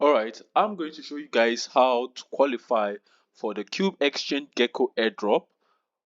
Alright, I'm going to show you guys how to qualify for the Cube Exchange Gecko airdrop.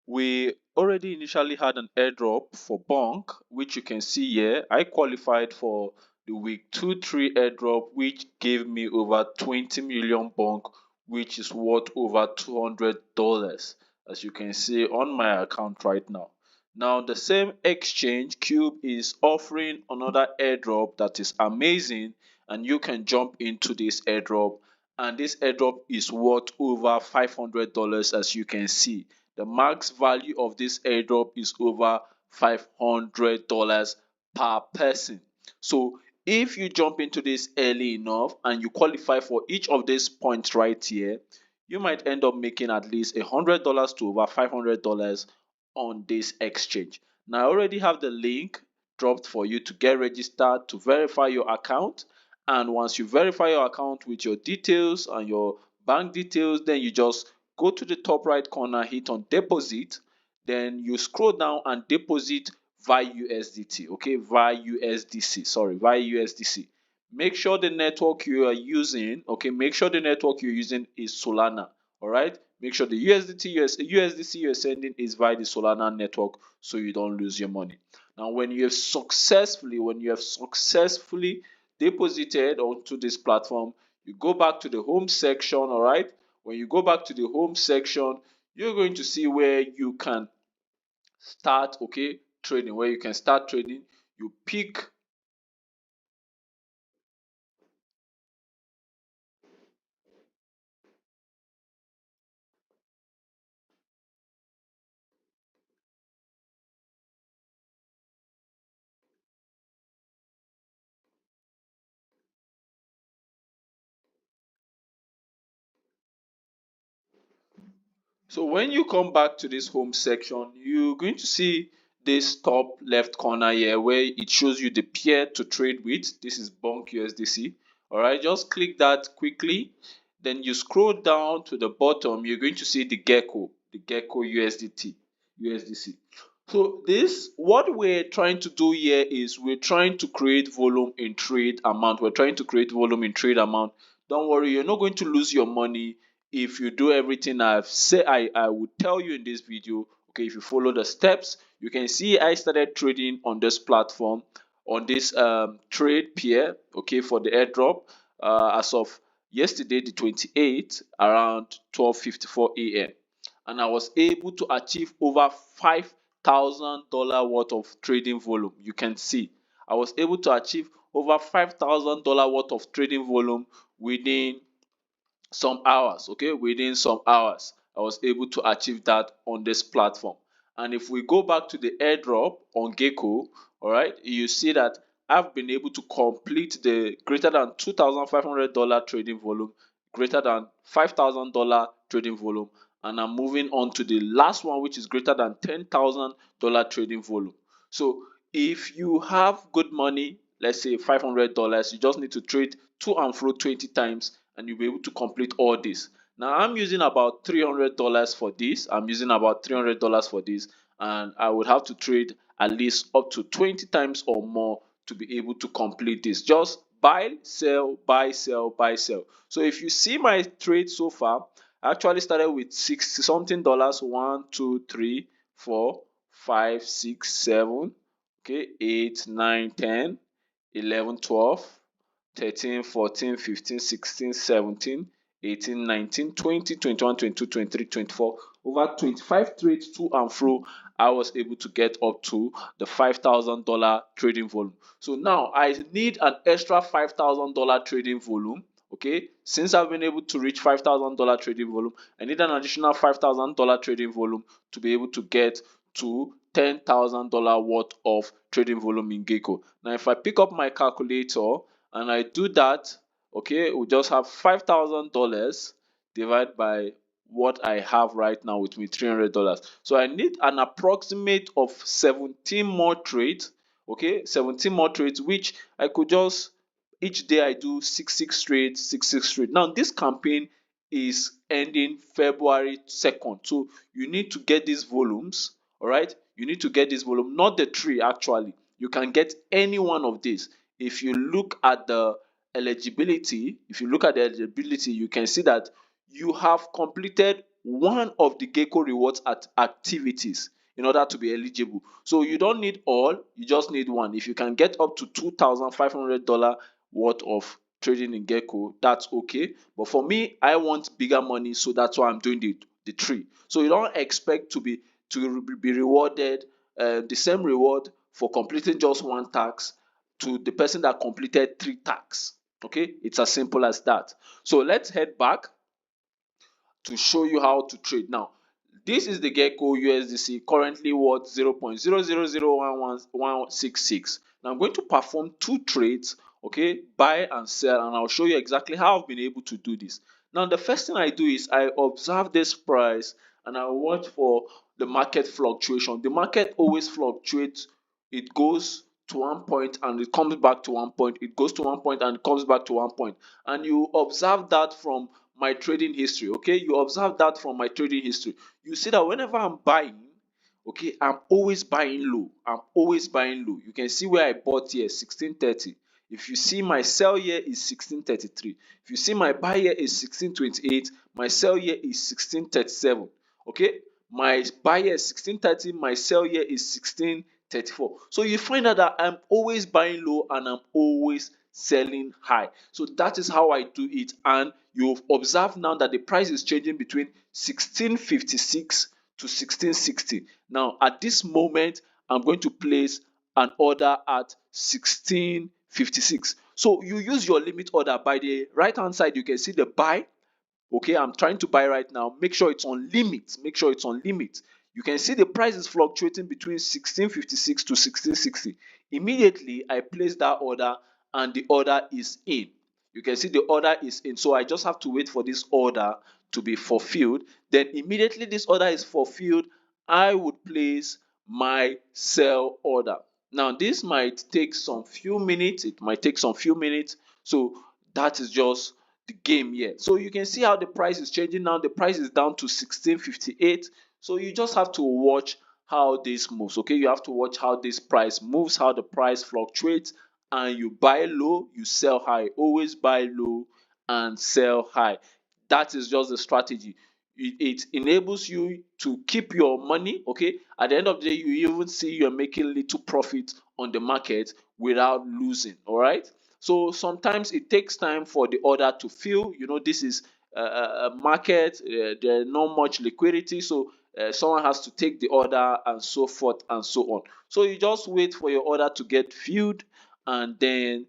We already initially had an airdrop for Bonk, which you can see here. I qualified for the week 2-3 airdrop, which gave me over 20 million Bonk, which is worth over $200, as you can see on my account right now. Now, the same exchange, Cube, is offering another airdrop that is amazing, and you can jump into this airdrop. And this airdrop is worth over $500, as you can see. The max value of this airdrop is over $500 per person. So if you jump into this early enough and you qualify for each of these points right here, you might end up making at least $100 to over $500 on this exchange. Now I already have the link dropped for you to get registered, to verify your account. And once you verify your account with your details and your bank details, then you just go to the top right corner, hit on deposit, then you scroll down and deposit via USDT, okay, via USDC, sorry, via USDC. Make sure the network you are using, okay, make sure the network you're using is Solana. All right, make sure the USDC you're sending is via the Solana network, so you don't lose your money. Now when you have successfully deposited onto this platform, you go back to the home section. All right, when you go back to the home section, you're going to see where you can start, okay, trading, where you can start trading. You pick So when you come back to this home section, you're going to see this top left corner here where it shows you the pair to trade with. This is Bonk USDC. All right, just click that quickly. Then you scroll down to the bottom. You're going to see the Gecko USDC. So this, what we're trying to do here is we're trying to create volume in trade amount. We're trying to create volume in trade amount. Don't worry, you're not going to lose your money if you do everything I've said. I would tell you in this video. Okay, if you follow the steps, you can see I started trading on this platform, on this trade pair, okay, for the airdrop as of yesterday, the 28th, around 12:54 a.m. and I was able to achieve over $5,000 worth of trading volume. You can see I was able to achieve over $5,000 worth of trading volume within some hours. Okay, within some hours I was able to achieve that on this platform. And if we go back to the airdrop on Gecko, all right, you see that I've been able to complete the greater than $2,500 trading volume, greater than $5,000 trading volume, and I'm moving on to the last one, which is greater than $10,000 trading volume. So if you have good money, let's say $500, you just need to trade to and fro 20 times and you'll be able to complete all this. Now I'm using about $300 for this. And I would have to trade at least up to 20 times or more to be able to complete this. Just buy, sell, buy, sell, buy, sell. So if you see my trade so far, I actually started with 60 something dollars. 1, 2, 3, 4, 5, 6, 7, okay, 8, 9, 10, 11, 12, 13, 14, 15, 16, 17, 18, 19, 20, 21, 22, 23, 24, over 25 trades to and fro. I was able to get up to the $5,000 trading volume. So now I need an extra $5,000 trading volume. Okay, since I've been able to reach $5,000 trading volume, I need an additional $5,000 trading volume to be able to get to $10,000 worth of trading volume in Gecko. Now, if I pick up my calculator and I do that, okay, we just have $5,000 divided by what I have right now with me, $300. So I need an approximate of 17 more trades, okay, 17 more trades, which I could just, each day I do six trades, six trades. Now this campaign is ending February 2nd, so you need to get these volumes. All right, you need to get this volume, not the three. Actually, you can get any one of these. If you look at the eligibility, if you look at the eligibility, you can see that you have completed one of the Gecko rewards activities in order to be eligible. So you don't need all, you just need one. If you can get up to $2,500 worth of trading in Gecko, that's okay. But for me, I want bigger money, so that's why I'm doing the 3. So you don't expect to be rewarded the same reward for completing just one task to the person that completed 3 tasks. Okay, it's as simple as that. So let's head back to show you how to trade. Now, this is the Gecko USDC, currently worth 0.0001166. Now I'm going to perform 2 trades, okay, buy and sell, and I'll show you exactly how I've been able to do this. Now the first thing I do is I observe this price and I watch for the market fluctuation. The market always fluctuates. It goes to one point and it comes back to one point. It goes to one point and it comes back to one point. And you observe that from my trading history. Okay, you observe that from my trading history. You see that whenever I'm buying, okay, I'm always buying low. I'm always buying low. You can see where I bought here, 1630. If you see my sell here is 1633. If you see my buy here is 1628, my sell here is 1637. Okay, my buy here is 1630, my sell here is 1634. So you find out that I'm always buying low and I'm always selling high. So that is how I do it, and you've observed now that the price is changing between 1656 to 1660. Now at this moment I'm going to place an order at 1656. So you use your limit order. By the right hand side you can see the buy. Okay, I'm trying to buy right now. Make sure it's on limit. Make sure it's on limit. You can see the price is fluctuating between 1656 to 1660. Immediately I place that order and the order is in. You can see the order is in. So I just have to wait for this order to be fulfilled. Then immediately this order is fulfilled, I would place my sell order. Now this might take some few minutes. It might take some few minutes. So that is just the game here. So you can see how the price is changing now. The price is down to 1658. So you just have to watch how this moves. Okay, you have to watch how this price moves, how the price fluctuates, and you buy low, you sell high. Always buy low and sell high. That is just the strategy. It enables you to keep your money. Okay, at the end of the day you even see you're making little profit on the market without losing. All right, so sometimes it takes time for the order to fill. You know, this is a market, there's not much liquidity, so someone has to take the order and so forth and so on. So you just wait for your order to get filled and then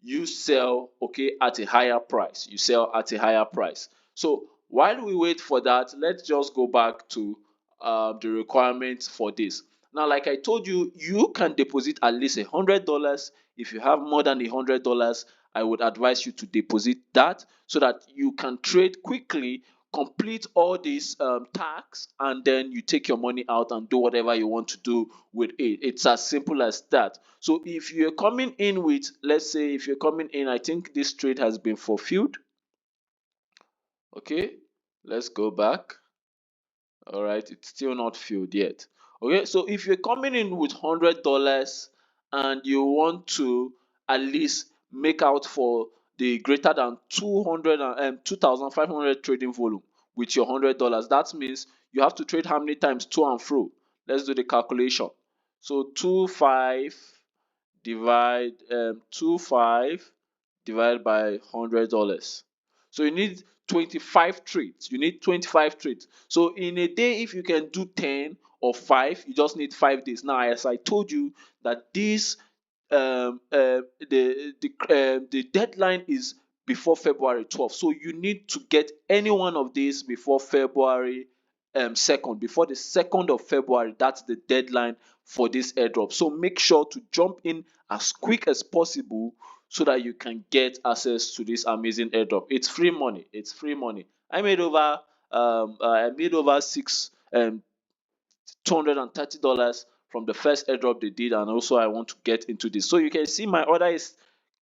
you sell, okay, at a higher price. You sell at a higher price. So while we wait for that, let's just go back to the requirements for this. Now, like I told you, you can deposit at least $100. If you have more than $100, I would advise you to deposit that so that you can trade quickly, complete all these tasks, and then you take your money out and do whatever you want to do with it. It's as simple as that. So if you're coming in with, let's say if you're coming in, I think this trade has been fulfilled. Okay, let's go back. All right, it's still not filled yet. Okay, so if you're coming in with $100 and you want to at least make out for the greater than 2,500 trading volume with your $100, that means you have to trade how many times to and fro? Let's do the calculation. So 25 divided by $100. So you need 25 trades. You need 25 trades. So in a day, if you can do 10 or 5, you just need 5 days. Now, as I told you, that this the deadline is before February 12th. So you need to get any one of these before February 2nd, before the 2nd of February. That's the deadline for this airdrop. So make sure to jump in as quick as possible so that you can get access to this amazing airdrop. It's free money. It's free money. I made over six $230 from the first airdrop they did, and also I want to get into this. So you can see my order is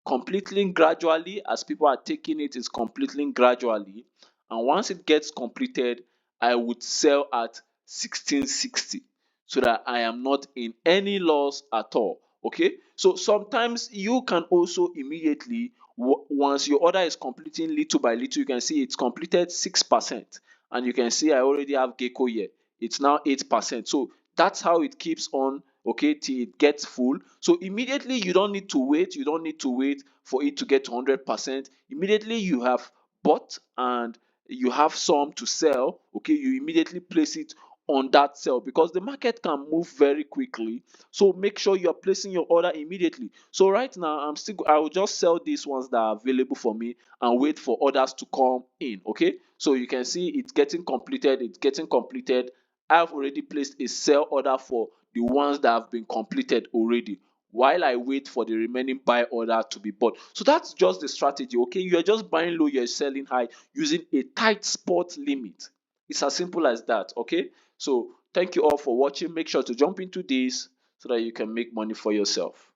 completing gradually. As people are taking it, it's completing gradually, and once it gets completed, I would sell at 1660 so that I am not in any loss at all. Okay, so sometimes you can also immediately Once your order is completing little by little, you can see it's completed 6%, and you can see I already have gecko here. It's now 8%. So that's how it keeps on, okay, till it gets full. So immediately, you don't need to wait. You don't need to wait for it to get to 100%. Immediately you have bought and you have some to sell, okay, you immediately place it on that sell, because the market can move very quickly. So make sure you are placing your order immediately. So right now, I will just sell these ones that are available for me and wait for others to come in. Okay, so you can see it's getting completed. It's getting completed. I've already placed a sell order for the ones that have been completed already, while I wait for the remaining buy order to be bought. So that's just the strategy. Okay, you're just buying low, you're selling high using a tight spot limit. It's as simple as that. Okay, so thank you all for watching. Make sure to jump into this so that you can make money for yourself.